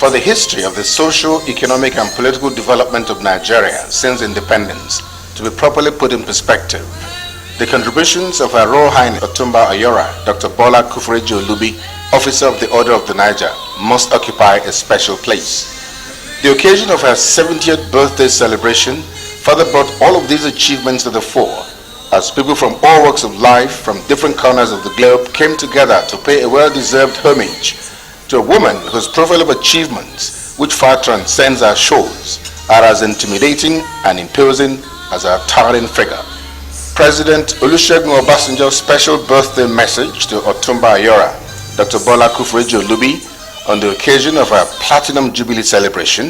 For the history of the social, economic, and political development of Nigeria since independence to be properly put in perspective, the contributions of Her Royal Highness Otunba Ayora, Dr. Bola Kuforiji Olubi, Officer of the Order of the Niger, must occupy a special place. The occasion of her 70th birthday celebration further brought all of these achievements to the fore, as people from all walks of life, from different corners of the globe, came together to pay a well-deserved homage to a woman whose profile of achievements, which far transcends our shores, are as intimidating and imposing as our towering figure. President Olusegun Obasanjo's special birthday message to Otunba Ayora, Dr. Bola Kuforiji Olubi, on the occasion of our Platinum Jubilee celebration,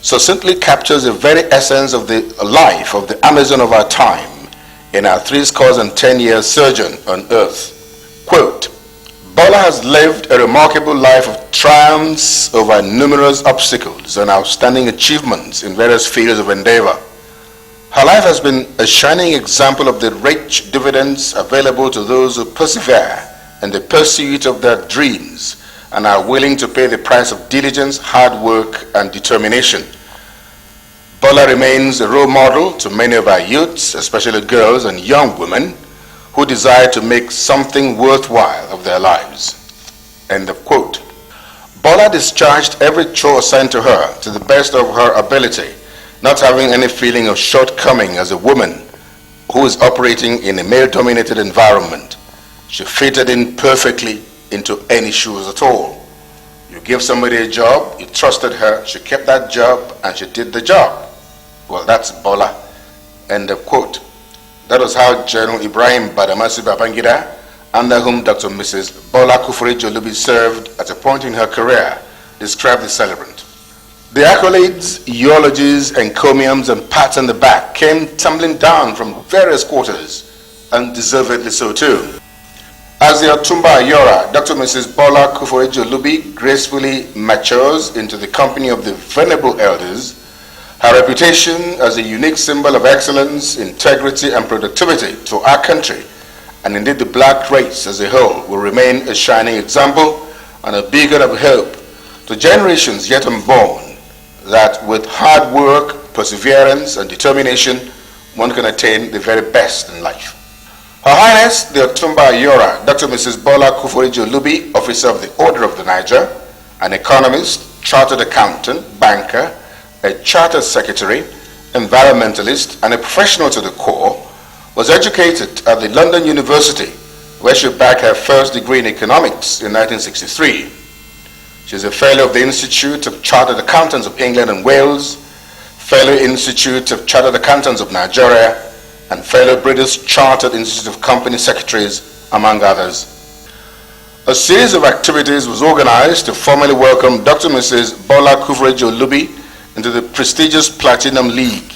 succinctly captures the very essence of the life of the Amazon of our time in our 70 sojourn on earth. Quote, Bola has lived a remarkable life of triumphs over numerous obstacles and outstanding achievements in various fields of endeavor. Her life has been a shining example of the rich dividends available to those who persevere in the pursuit of their dreams and are willing to pay the price of diligence, hard work, and determination. Bola remains a role model to many of our youths, especially girls and young women, who desire to make something worthwhile of their lives. End of quote. Bola discharged every chore assigned to her to the best of her ability, not having any feeling of shortcoming as a woman who is operating in a male-dominated environment. She fitted in perfectly into any shoes at all. You give somebody a job, you trusted her, she kept that job, and she did the job. Well, that's Bola. End of quote. That was how General Ibrahim Badamasi Babangida, under whom Dr. Mrs. Bola Kuforiji Olubi served at a point in her career, described the celebrant. The accolades, eulogies, encomiums, and pats on the back came tumbling down from various quarters, and deservedly so too. As the Otunba Ayora, Dr. Mrs. Bola Kuforiji Olubi gracefully matures into the company of the venerable elders, her reputation as a unique symbol of excellence, integrity, and productivity to our country, and indeed the black race as a whole, will remain a shining example and a beacon of hope to generations yet unborn, that with hard work, perseverance, and determination, one can attain the very best in life. Her Highness, the Otunba Ayora, Dr. Mrs. Bola Kuforiji Olubi, Officer of the Order of the Niger, an economist, chartered accountant, banker, a chartered secretary, environmentalist, and a professional to the core, was educated at the London University, where she bagged her first degree in economics in 1963. She is a fellow of the Institute of Chartered Accountants of England and Wales, fellow Institute of Chartered Accountants of Nigeria, and fellow British Chartered Institute of Company Secretaries, among others. A series of activities was organized to formally welcome Dr. Mrs. Bola Kuforiji Olubi into the prestigious Platinum League.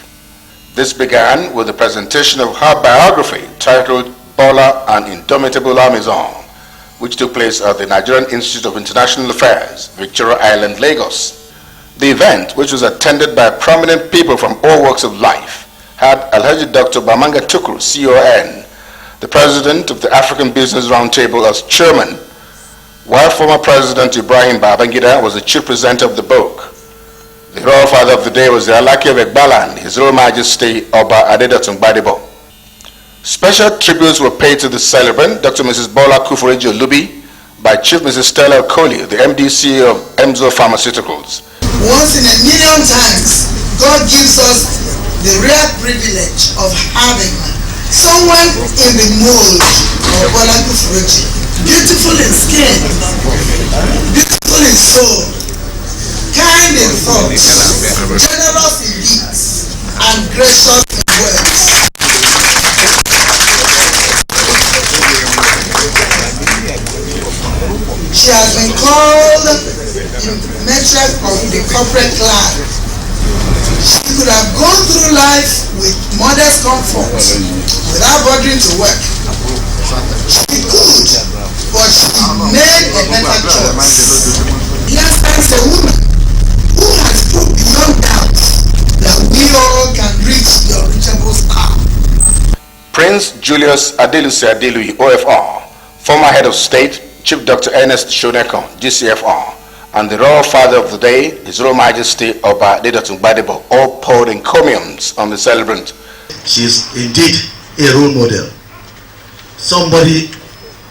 This began with the presentation of her biography titled Bola, an Indomitable Amazon, which took place at the Nigerian Institute of International Affairs, Victoria Island, Lagos. The event, which was attended by prominent people from all walks of life, had Alhaji Dr. Bamanga Tukur, CON, the president of the African Business Roundtable, as chairman, while former President Ibrahim Babangida was the chief presenter of the book. The royal father of the day was the Alaki of Egbaland, His Royal Majesty Oba Adedatun Gbadebo. Special tributes were paid to the celebrant, Dr. Mrs. Bola Kuforiji Olubi, by Chief Mrs. Stella Okoli, the MD/CEO of Emzo Pharmaceuticals. Once in a million times, God gives us the rare privilege of having someone in the mold of Bola Kuforiji. Beautiful in skin, beautiful in soul, kind in thoughts, generous in deeds, and gracious in words. She has been called the matriarch of the corporate clan. She could have gone through life with modest comfort, without bothering to work. She could, but she made a better choice. Yes, as a woman who has proved beyond doubt that we all can reach the unreachable star. Prince Julius Adelusi Adelui, OFR, former head of state, Chief Dr. Ernest Shoneko, GCFR, and the royal father of the day, His Royal Majesty Oba Otunba, all poured encomiums on the celebrant. She is indeed a role model, somebody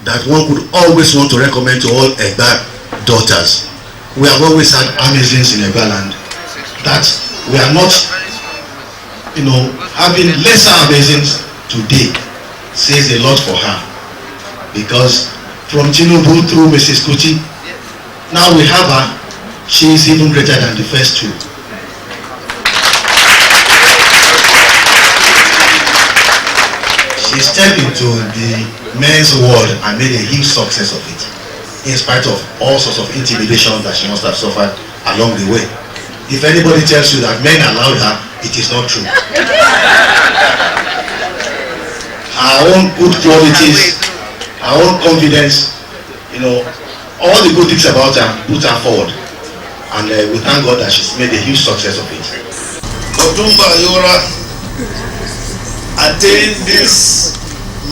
that one could always want to recommend to all Egba daughters. We have always had Amazons in Egba land, that we are not, having lesser Amazons today says a lot for her, because from Tinubu through Mrs. Kuti, now we have her, she is even greater than the first two. She stepped into the men's world and made a huge success of it, in spite of all sorts of intimidation that she must have suffered along the way. If anybody tells you that men allowed her, it is not true. Her own good qualities, her own confidence, all the good things about her put her forward, and we thank God that she's made a huge success of it. Otunba attained this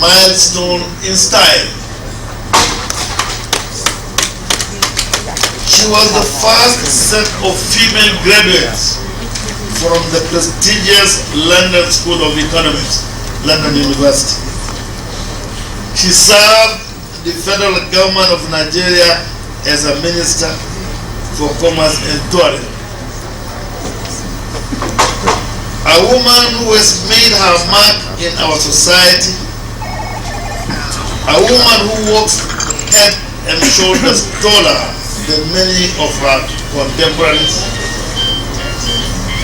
milestone in style. She was the first set of female graduates from the prestigious London School of Economics, London University. She served the federal government of Nigeria as a minister for commerce and tourism. A woman who has made her mark in our society, a woman who walks head and shoulders taller than many of her contemporaries,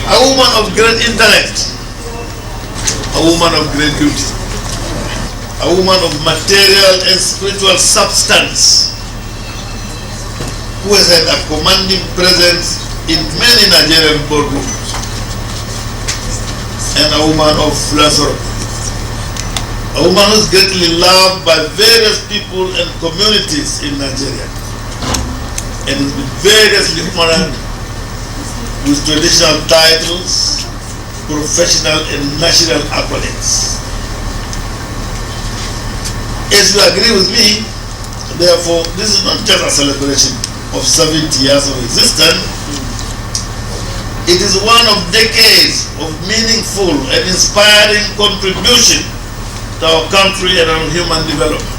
a woman of great intellect, a woman of great beauty, a woman of material and spiritual substance, who has had a commanding presence in many Nigerian boardrooms, and a woman of philanthropy, a woman who is greatly loved by various people and communities in Nigeria, and has been variously honored with traditional titles, professional and national accolades. As you agree with me, therefore, this is not just a celebration of 70 years of existence. It is one of decades of meaningful and inspiring contribution to our country and our human development.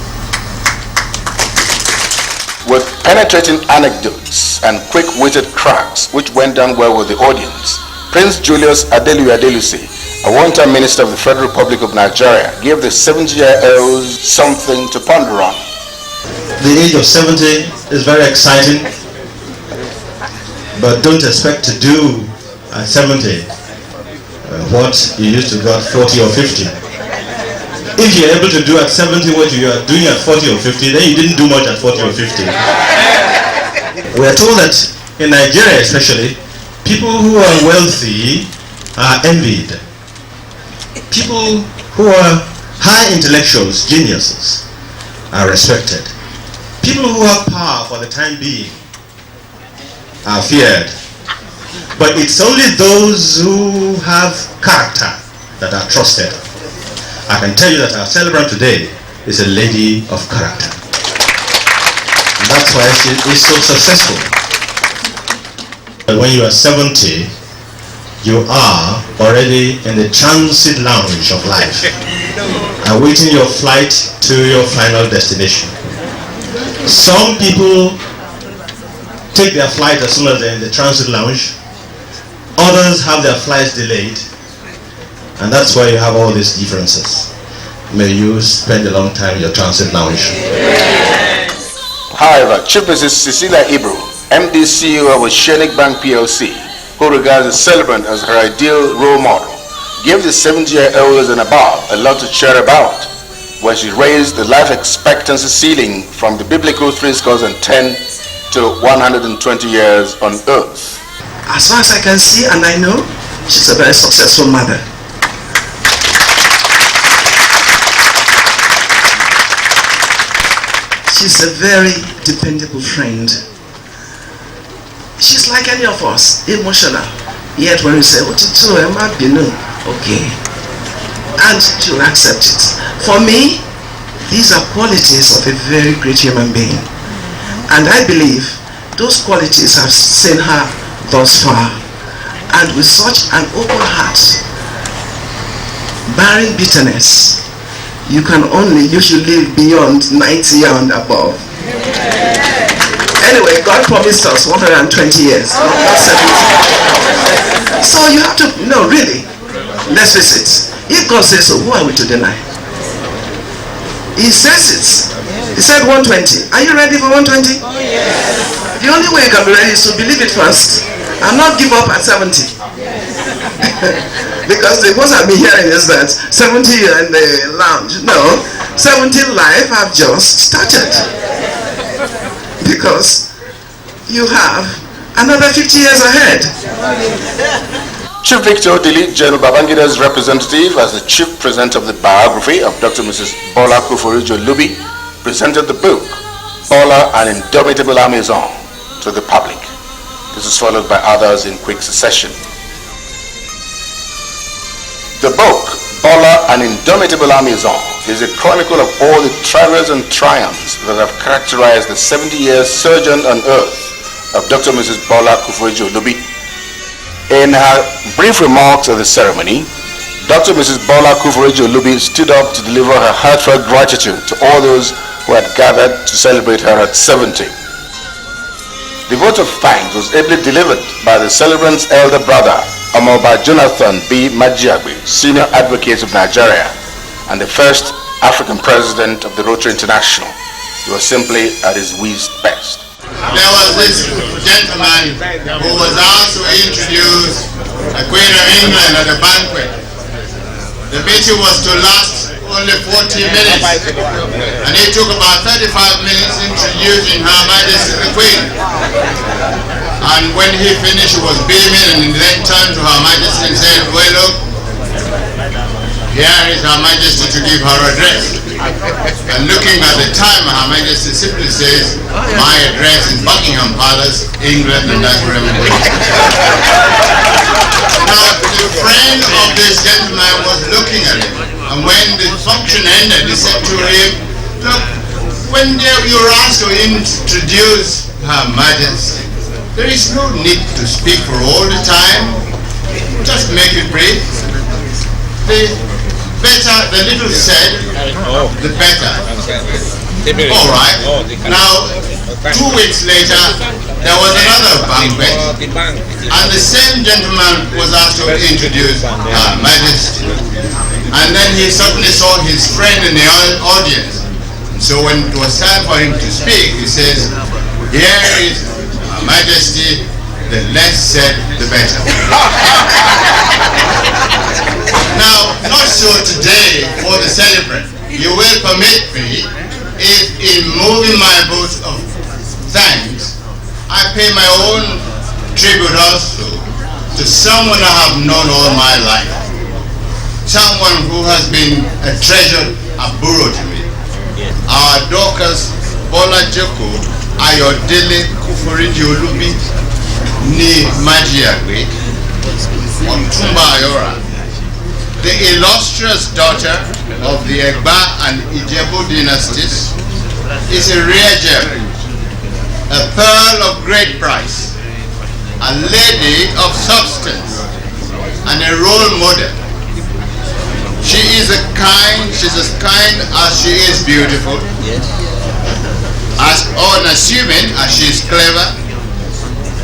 With penetrating anecdotes and quick-witted cracks which went down well with the audience, Prince Julius Adelu Adelusi, a one-time minister of the Federal Republic of Nigeria, gave the 70-year-olds something to ponder on. The age of 70 is very exciting, but don't expect to do at 70 what you used to do at 40 or 50. If you're able to do at 70 what you are doing at 40 or 50, then you didn't do much at 40 or 50. We are told that in Nigeria especially, people who are wealthy are envied. People who are high intellectuals, geniuses, are respected. People who have power for the time being are feared. But it's only those who have character that are trusted. I can tell you that our celebrant today is a lady of character. And that's why she is so successful. But when you are 70, you are already in the transit lounge of life, awaiting your flight to your final destination. Some people take their flight as soon as they're in the transit lounge. Others have their flights delayed. And that's why you have all these differences. May you spend a long time in your transit lounge. However, Chief Mrs. Cecilia Ibru, MD CEO of Oceanic Bank PLC, who regards the celebrant as her ideal role model, gave the 70-year-olds and above a lot to cheer about when she raised the life expectancy ceiling from the biblical 10 to 120 years on earth. As far as I can see, and I know, she's a very successful mother. She's a very dependable friend. She's like any of us, emotional. Yet when we say, what you do, I might be no, okay. And she'll accept it. For me, these are qualities of a very great human being. And I believe those qualities have seen her thus far, and with such an open heart, barring bitterness, you should live beyond 90 and above. Anyway, God promised us 120 years, not 70. So you have to, no, really, let's face it. If God says so, who are we to deny? He says it. He said 120. Are you ready for 120? Oh, yes. The only way you can be ready is to believe it first and not give up at 70. Because the most I've been hearing is that 70 in the lounge. No, 70 life have just started. Because you have another 50 years ahead. Chief Victor Dili, General Babangida's representative as the chief presenter of the biography of Dr. Mrs. Bola Kuforiji Olubi, presented the book, Bola, an Indomitable Amazon, to the public. This is followed by others in quick succession. The book, Bola, an Indomitable Amazon, is a chronicle of all the trials and triumphs that have characterized the 70-year sojourn on earth of Dr. Mrs. Bola Kuforiji Olubi. In her brief remarks at the ceremony, Dr. Mrs. Bola Kuforiji Olubi stood up to deliver her heartfelt gratitude to all those who had gathered to celebrate her at 70. The vote of thanks was ably delivered by the celebrant's elder brother, Omoba Jonathan B. Majiagbe, Senior Advocate of Nigeria, and the first African president of the Rotary International. He was simply at his wheezed best. There was this gentleman who was asked to introduce a Queen of England at a banquet. The meeting was to last only 40 minutes, and it took about 35 minutes introducing Her Majesty the Queen. And when he finished, he was beaming and then turned to Her Majesty and said, well, look, here is Her Majesty to give her address. And looking at the time, Her Majesty simply says, my address is Buckingham Palace, England, and that's where everybody is. Now, the friend of this gentleman was looking at him, and when the function ended, he said to him, look, when you were asked to introduce Her Majesty, there is no need to speak for all the time. Just make it brief. The little said, the better. All right. Now, 2 weeks later, there was another banquet, and the same gentleman was asked to introduce Her Majesty. And then he suddenly saw his friend in the audience. So when it was time for him to speak, he says, here is Her Majesty, the less said, the better. Now, not so today for the celebrant. You will permit me, if in moving my vote of thanks, I pay my own tribute also to someone I have known all my life. Someone who has been a treasure, a burrow to me. Our Dorcas Bola Joko Ayodele Kuforiji Olubi ni Majiagbe Otunba Ayora, the illustrious daughter of the Egba and Ijebu dynasties, is a rare gem, a pearl of great price, a lady of substance, and a role model. She's as kind as she is beautiful, as unassuming as she is clever,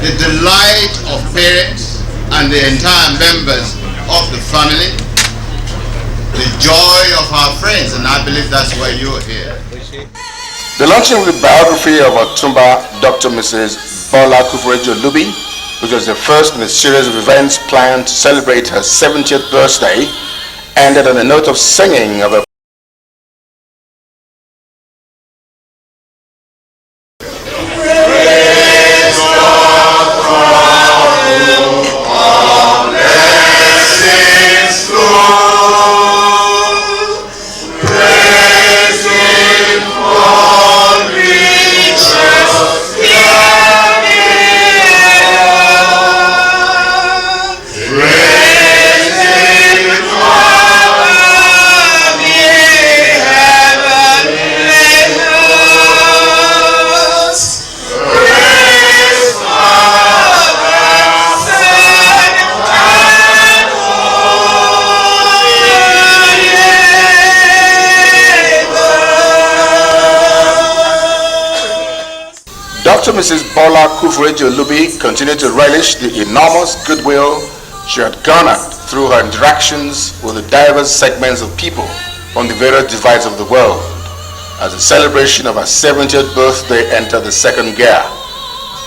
the delight of parents and the entire members of the family, the joy of our friends, and I believe that's why you're here. The launching of the biography of Otunba Dr. Mrs. Bola Kuforiji Olubi, which was the first in a series of events planned to celebrate her 70th birthday, ended on a note of singing of a Dr. Mrs. Bola Kuforiji Olubi continued to relish the enormous goodwill she had garnered through her interactions with the diverse segments of people on the various divides of the world, as the celebration of her 70th birthday entered the second gear.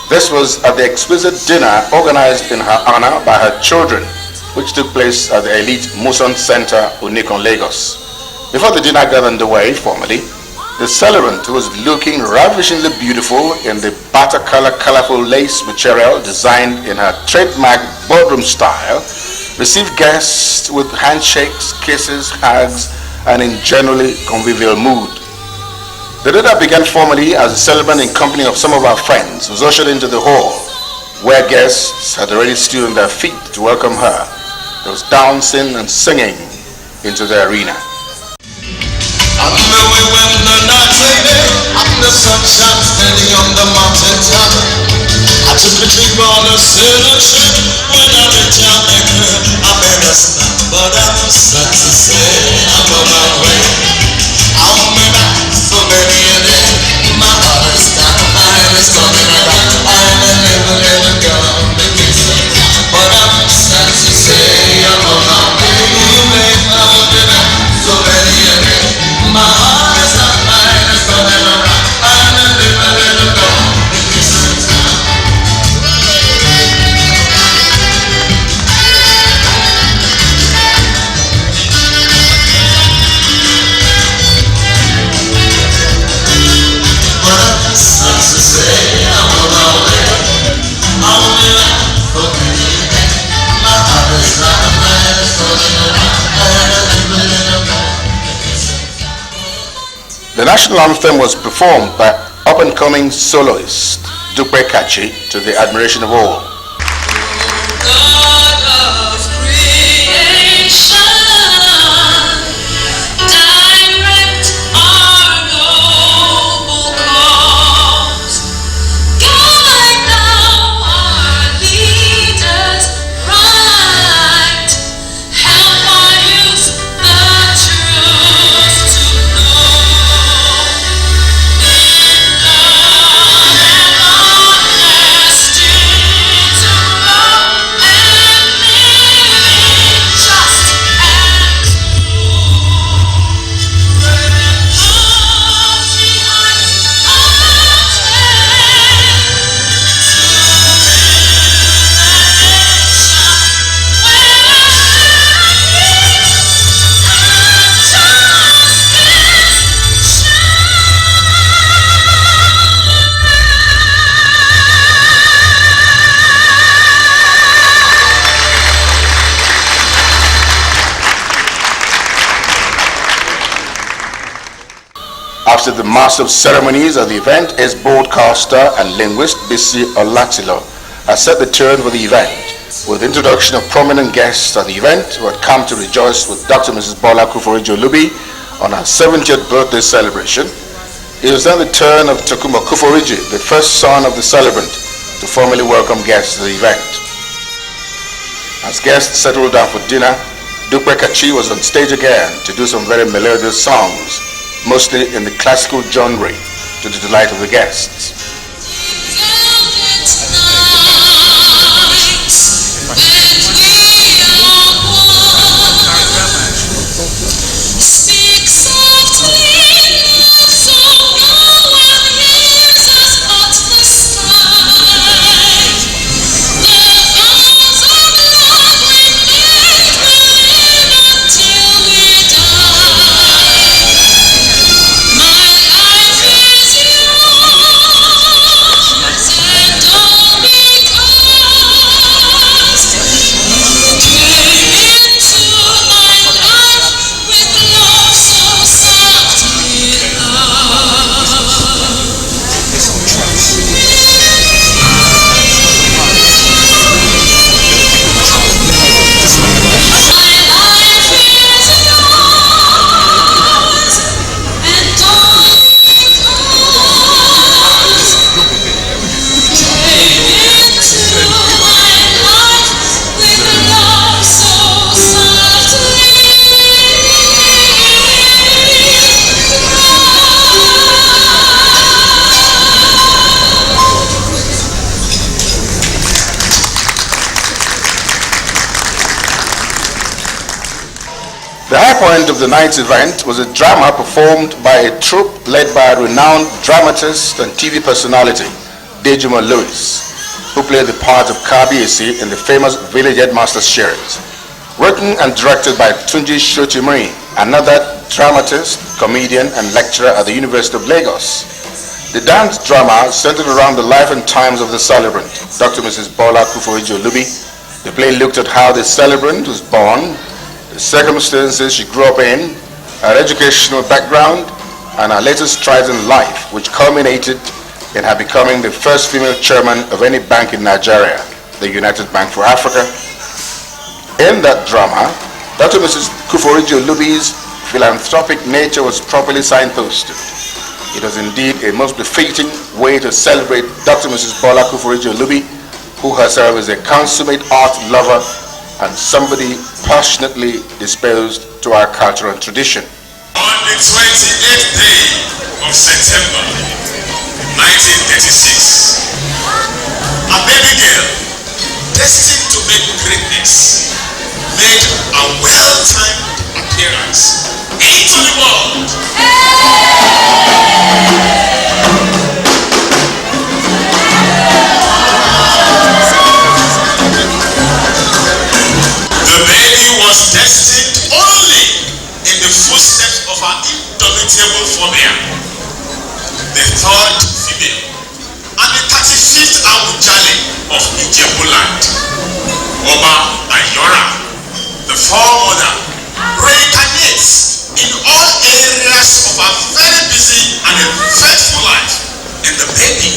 This was at the exquisite dinner organized in her honor by her children, which took place at the elite Muson Center, Unikon, Lagos. Before the dinner got underway formally, the celebrant, who was looking ravishingly beautiful in the colorful lace material designed in her trademark boardroom style, received guests with handshakes, kisses, hugs, and in generally convivial mood. The dinner began formally as the celebrant, in company of some of our friends, was ushered into the hall, where guests had already stood on their feet to welcome her. There was dancing and singing into the arena. I'm the night lady, I'm the sunshine standing on the mountain top. I took a trip on a sailing ship. When I reach out anchor, I better stop. But I'm sad to say I'm on my way. I'm back so many a day. My heart is down, my head is coming around. I'm never gonna make it so. But I'm sad to say I'm on my way. You may have been back so many a day. My heart is up, my head is coming around. I'm never gonna make it so. The national anthem was performed by up-and-coming soloist Dupe Kachi to the admiration of all. God of creation, direct our noble cause. Guide thou our leaders right. Help our youth the truth to know. After the massive ceremonies of the event, its broadcaster and linguist Bisi Olatilo has set the tone for the event with the introduction of prominent guests at the event who had come to rejoice with Dr. Mrs. Bola Kuforiji Olubi on her 70th birthday celebration. It was then the turn of Otunba Kuforiji, the first son of the celebrant, to formally welcome guests to the event. As guests settled down for dinner, Dupe Kachi was on stage again to do some very melodious songs, mostly in the classical genre, to the delight of the guests. high point of the night's event was a drama performed by a troupe led by a renowned dramatist and TV personality, Dejima Lewis, who played the part of Kabiesi in the famous Village Headmaster series. Written and directed by Tunji Shotimri, another dramatist, comedian, and lecturer at the University of Lagos. The dance drama centered around the life and times of the celebrant, Dr. Mrs. Bola Kuforiji Olubi. The play looked at how the celebrant was born, the circumstances she grew up in, her educational background, and her latest strides in life, which culminated in her becoming the first female chairman of any bank in Nigeria, the United Bank for Africa. In that drama, Dr. Mrs. Kuforiji Olubi's philanthropic nature was properly signposted. It was indeed a most befitting way to celebrate Dr. Mrs. Bola Kuforiji Olubi, who herself is a consummate art lover and somebody passionately disposed to our culture and tradition. On the 28th day of September 1936, a baby girl destined to make greatness made a well-timed appearance into the world. The baby was destined only in the footsteps of her indomitable formula, the third female and the 35th Awujale of Ijebuland, Oba Ayora. The foremother reincarnates in all areas of her very busy and eventful life in the baby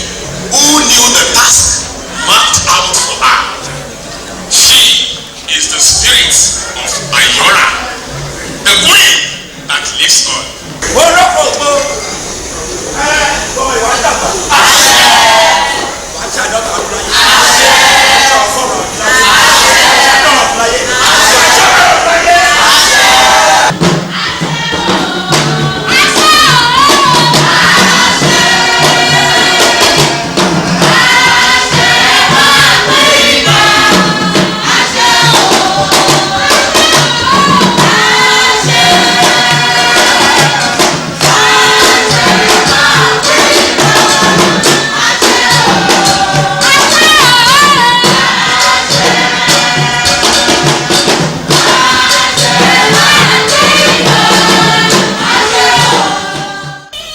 who knew the task marked out for her. She is the spirit of Ayora, the queen that lives on.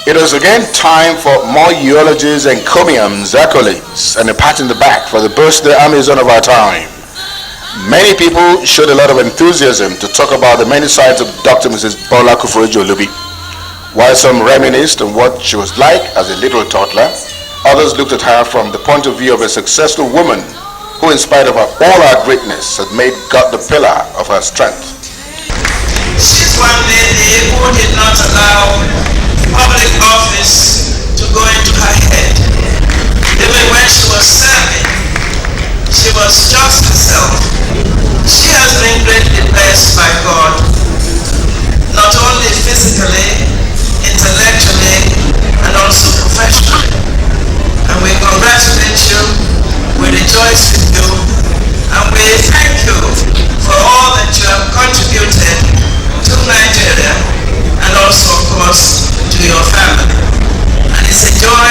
It was again time for more eulogies, encomiums, accolades, and a pat in the back for the birthday Amazon of our time. Many people showed a lot of enthusiasm to talk about the many sides of Dr. Mrs. Bola Kuforiji Olubi. While some reminisced on what she was like as a little toddler, others looked at her from the point of view of a successful woman who, in spite of all her greatness, had made God the pillar of her strength. She's one lady who did not allow public office to go into her head. Even when she was serving, she was just herself. She has been greatly blessed by God, not only physically, intellectually, and also professionally. And we congratulate you, we rejoice with you, and we thank you for all that you have contributed to Nigeria, and also, of course, to your family. And it's a joy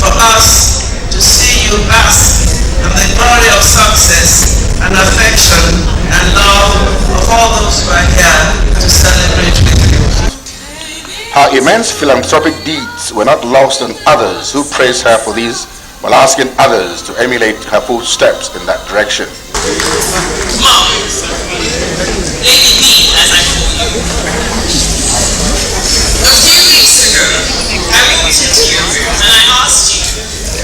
for us to see you bask in the glory of success and affection and love of all those who are here to celebrate with you. Her immense philanthropic deeds were not lost on others who praised her for these, while asking others to emulate her footsteps in that direction. Mom, Lady B, as I call you. A few weeks ago, I walked into your room and I asked you,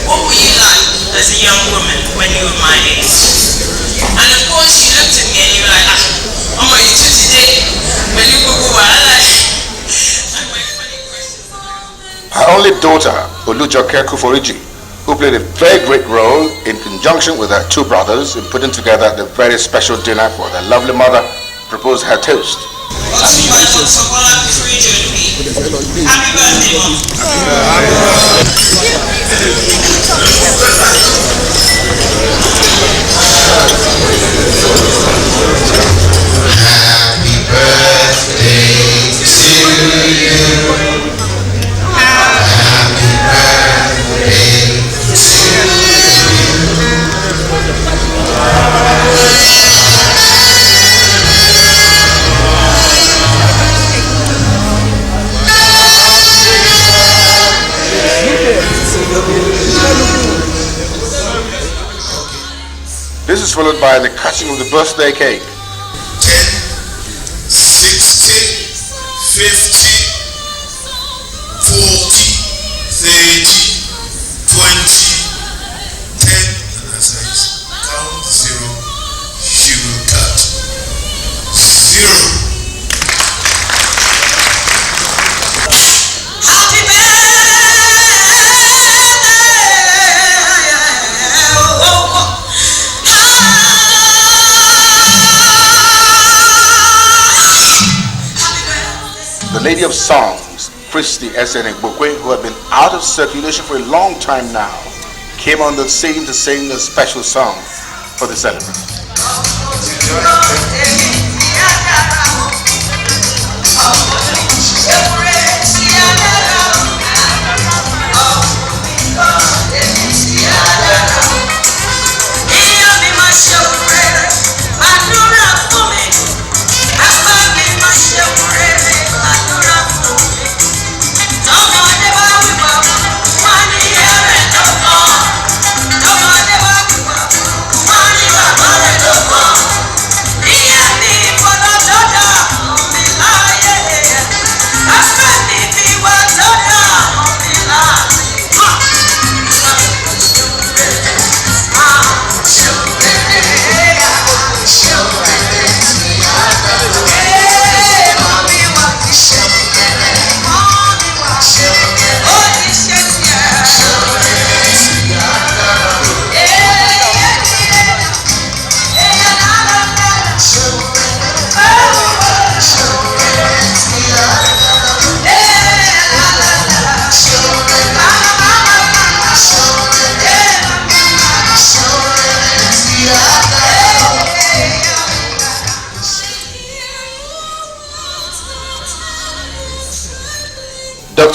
what were you like as a young woman when you were my age? And of course you looked at me and you were like, I'm on you today, when you go and my funny questions. Her only daughter, Olujoke Kuforiji, who played a very great role in conjunction with her two brothers in putting together the very special dinner for their lovely mother, proposed her toast. Otunba Dr. Bola Kuforiji Olubi. Happy birthday, Mom. Happy birthday This is followed by the cutting of the birthday cake. 10, 60, 50, 40, 30, 20, 10, and as I count 0, she will cut. 0. Happy The Lady of Songs, Christy Esenekbokwe, who had been out of circulation for a long time now, came on the scene to sing a special song for the celebrant.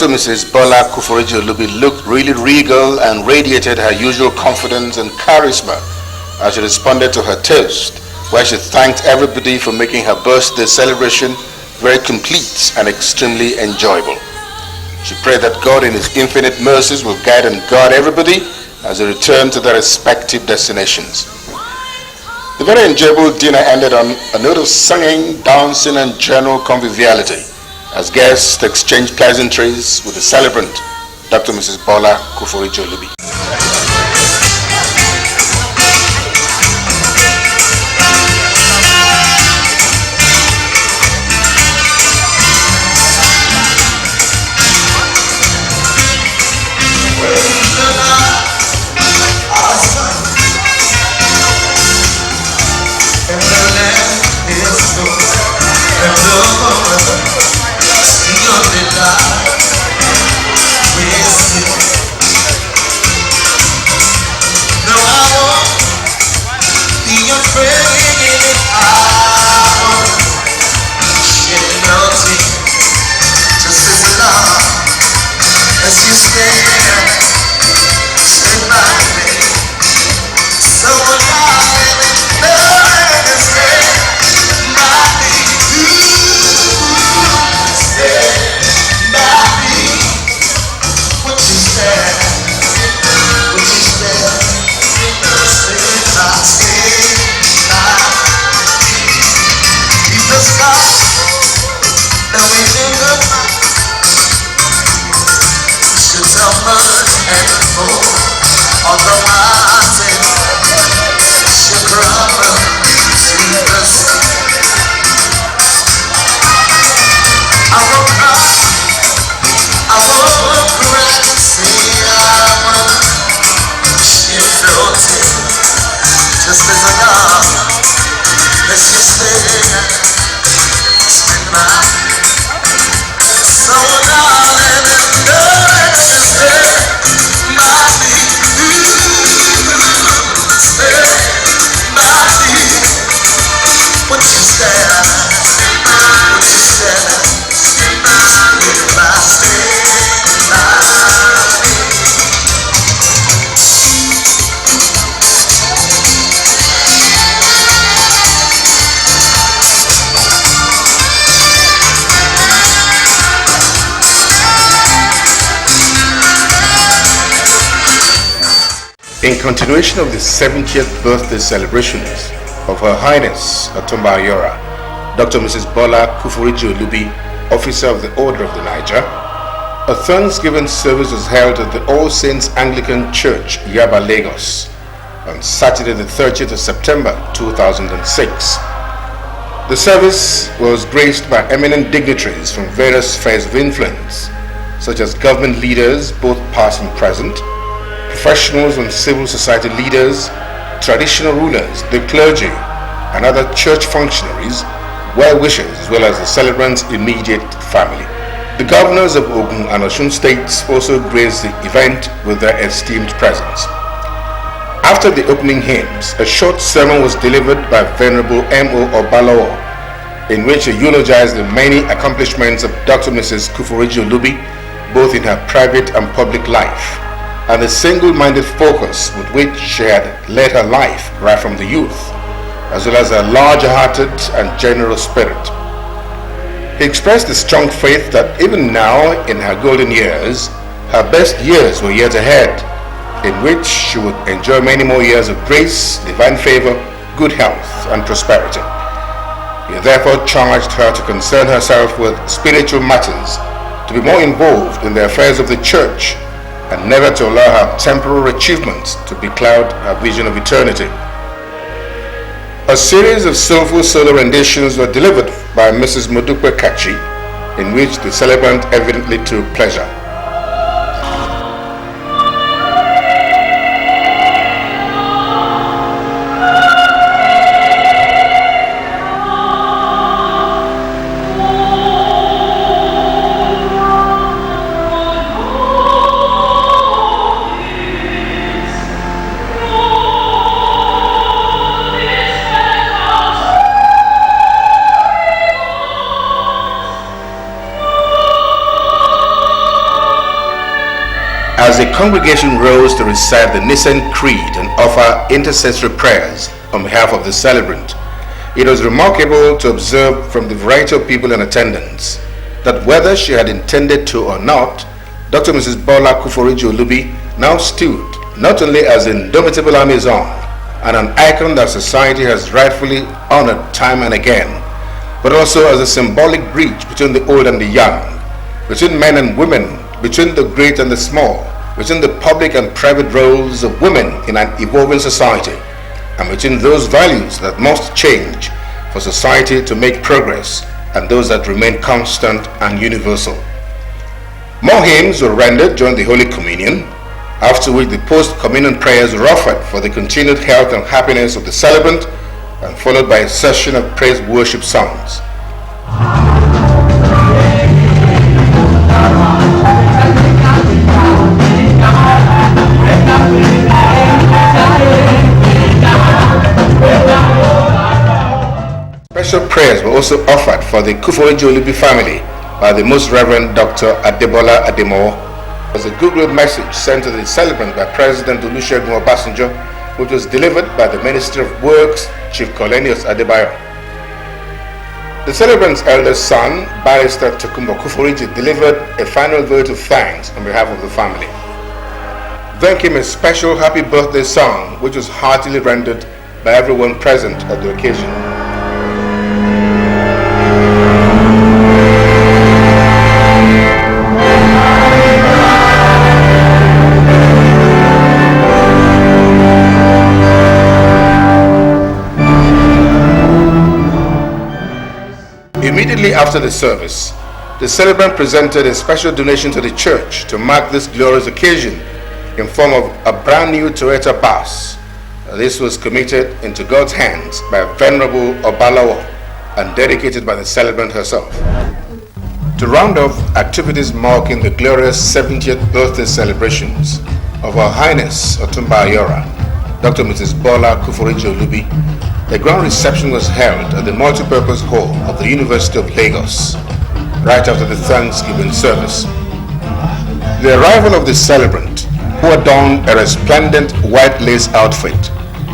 Dr. Mrs. Bola Kuforiji Olubi looked really regal and radiated her usual confidence and charisma as she responded to her toast, where she thanked everybody for making her birthday celebration very complete and extremely enjoyable. She prayed that God in His infinite mercies will guide and guard everybody as they return to their respective destinations. The very enjoyable dinner ended on a note of singing, dancing, and general conviviality as guests exchanged pleasantries with the celebrant, Dr. Mrs. Bola Kuforiji Olubi. So darling, no, it's just my In continuation of the 70th birthday celebrations of Her Highness Otunba Ayora, Dr. Mrs. Bola Kuforiji Olubi, Officer of the Order of the Niger, a Thanksgiving service was held at the All Saints Anglican Church, Yaba, Lagos, on Saturday the 30th of September 2006. The service was graced by eminent dignitaries from various spheres of influence, such as government leaders, both past and present, professionals and civil society leaders, traditional rulers, the clergy, and other church functionaries, well-wishers, as well as the celebrant's immediate family. The governors of Ogun and Osun states also graced the event with their esteemed presence. After the opening hymns, a short sermon was delivered by Venerable M.O. Obalawo, in which he eulogized the many accomplishments of Dr. Mrs. Kuforiji Olubi, both in her private and public life, and the single-minded focus with which she had led her life right from the youth, as well as her large-hearted and generous spirit. He expressed a strong faith that even now, in her golden years, her best years were yet ahead, in which she would enjoy many more years of grace, divine favor, good health, and prosperity. He therefore charged her to concern herself with spiritual matters, to be more involved in the affairs of the church, and never to allow her temporal achievements to becloud her vision of eternity. A series of soulful solo renditions were delivered by Mrs. Modupe Kachi, in which the celebrant evidently took pleasure. As the congregation rose to recite the Nicene Creed and offer intercessory prayers on behalf of the celebrant, it was remarkable to observe from the variety of people in attendance that whether she had intended to or not, Dr. Mrs. Bola Kuforiji Olubi now stood not only as an indomitable Amazon and an icon that society has rightfully honored time and again, but also as a symbolic bridge between the old and the young, between men and women, between the great and the small, between the public and private roles of women in an evolving society, and between those values that must change for society to make progress and those that remain constant and universal. More hymns were rendered during the Holy Communion, after which the post-communion prayers were offered for the continued health and happiness of the celebrant, and followed by a session of praise worship songs. Special prayers were also offered for the Kuforiji Olubi family by the Most Reverend Dr. Adebola Ademo. There was a goodwill message sent to the celebrant by President Olusegun Obasanjo, which was delivered by the Minister of Works, Chief Colenius Adebayo. The celebrant's eldest son, Barrister Tokunbo Kuforiji, delivered a final vote of thanks on behalf of the family. Then came a special happy birthday song, which was heartily rendered by everyone present at the occasion. Immediately after the service, the celebrant presented a special donation to the church to mark this glorious occasion in form of a brand new Toyota bus. This was committed into God's hands by Venerable Obalawo and dedicated by the celebrant herself. To round off activities marking the glorious 70th birthday celebrations of Her Highness Otunba Ayora, Dr. Mrs. Bola Kuforiji Olubi, a grand reception was held at the multipurpose hall of the University of Lagos right after the Thanksgiving service. The arrival of the celebrant, who adorned a resplendent white lace outfit,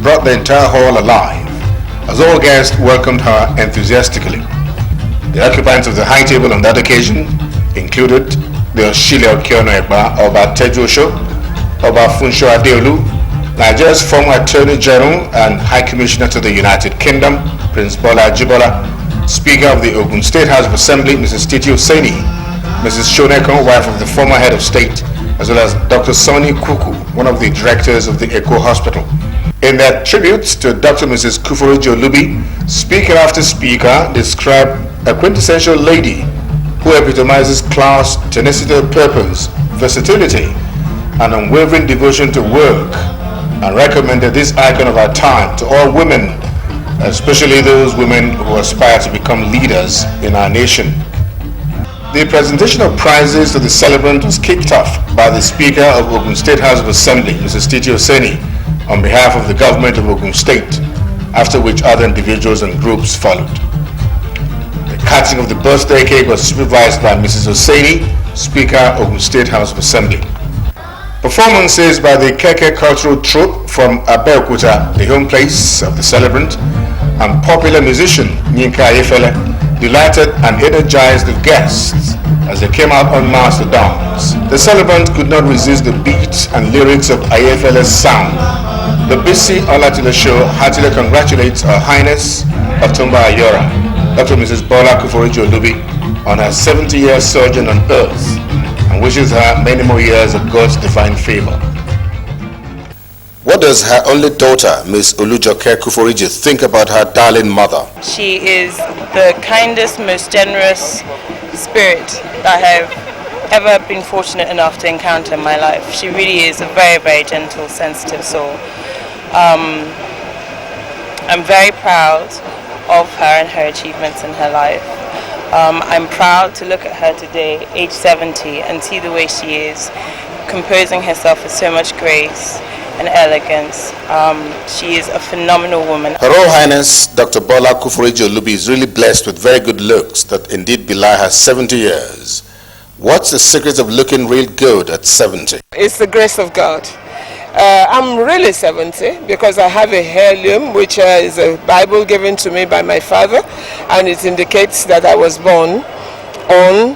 brought the entire hall alive, as all guests welcomed her enthusiastically. The occupants of the high table on that occasion included the Oshile Okiono Egba, Oba Teju Osho, Oba Funsho Adeolu, Nigeria's former Attorney General and High Commissioner to the United Kingdom, Prince Bola, Speaker of the Ogun State House of Assembly, Mrs. Titi Oseni, Mrs. Shoneko, wife of the former head of state, as well as Dr. Sonny Kuku, one of the directors of the Echo Hospital. In their tributes to Dr. Mrs. Kuforiji Olubi, speaker after speaker described a quintessential lady who epitomizes class, tenacity of purpose, versatility, and unwavering devotion to work, and recommended this icon of our time to all women, especially those women who aspire to become leaders in our nation. The presentation of prizes to the celebrant was kicked off by the Speaker of Ogun State House of Assembly, Mrs. Titi Oseni, on behalf of the government of Ogun State, after which other individuals and groups followed. The cutting of the birthday cake was supervised by Mrs. Oseni, Speaker, Ogun State House of Assembly. Performances by the Keke Cultural Troupe from Abeokuta, the home place of the celebrant, and popular musician Yinka Ayefele delighted and energized the guests as they came out en masse to dance. The celebrant could not resist the beat and lyrics of Ayefele's sound. The Bisi Olatile show heartily congratulates Her Highness Otunba Ayora, Dr. Mrs. Bola Kuforiji Olubi, on her 70-year sojourn on earth, and wishes her many more years of God's divine favor. What does her only daughter, Miss Olujoke Kuforiji, think about her darling mother? She is the kindest, most generous spirit that I have ever been fortunate enough to encounter in my life. She really is a very, very gentle, sensitive soul. I'm very proud of her and her achievements in her life. I'm proud to look at her today, age 70, and see the way she is, composing herself with so much grace and elegance. She is a phenomenal woman. Her Royal Highness Dr. Bola Kuforiji Olubi is really blessed with very good looks that indeed belie her 70 years. What's the secret of looking real good at 70? It's the grace of God. I'm really 70 because I have a heirloom, which is a Bible given to me by my father, and it indicates that I was born on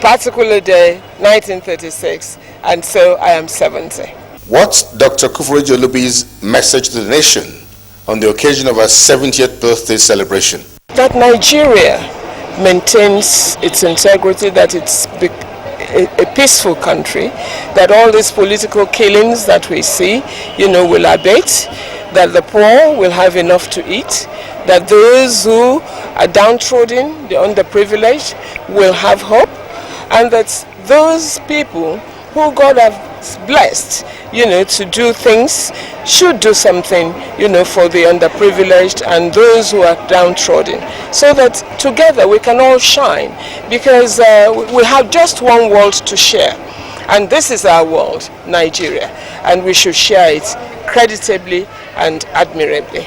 particular day 1936, and so I am 70. What's Dr. Kuforiji Olubi's message to the nation on the occasion of her 70th birthday celebration? That Nigeria maintains its integrity, that it's a peaceful country, that all these political killings that we see, will abate, that the poor will have enough to eat, that those who are downtrodden, the underprivileged, will have hope, and that those people who God has blessed, to do things, should do something, for the underprivileged and those who are downtrodden, so that together we can all shine, because we have just one world to share, and this is our world, Nigeria, and we should share it creditably and admirably.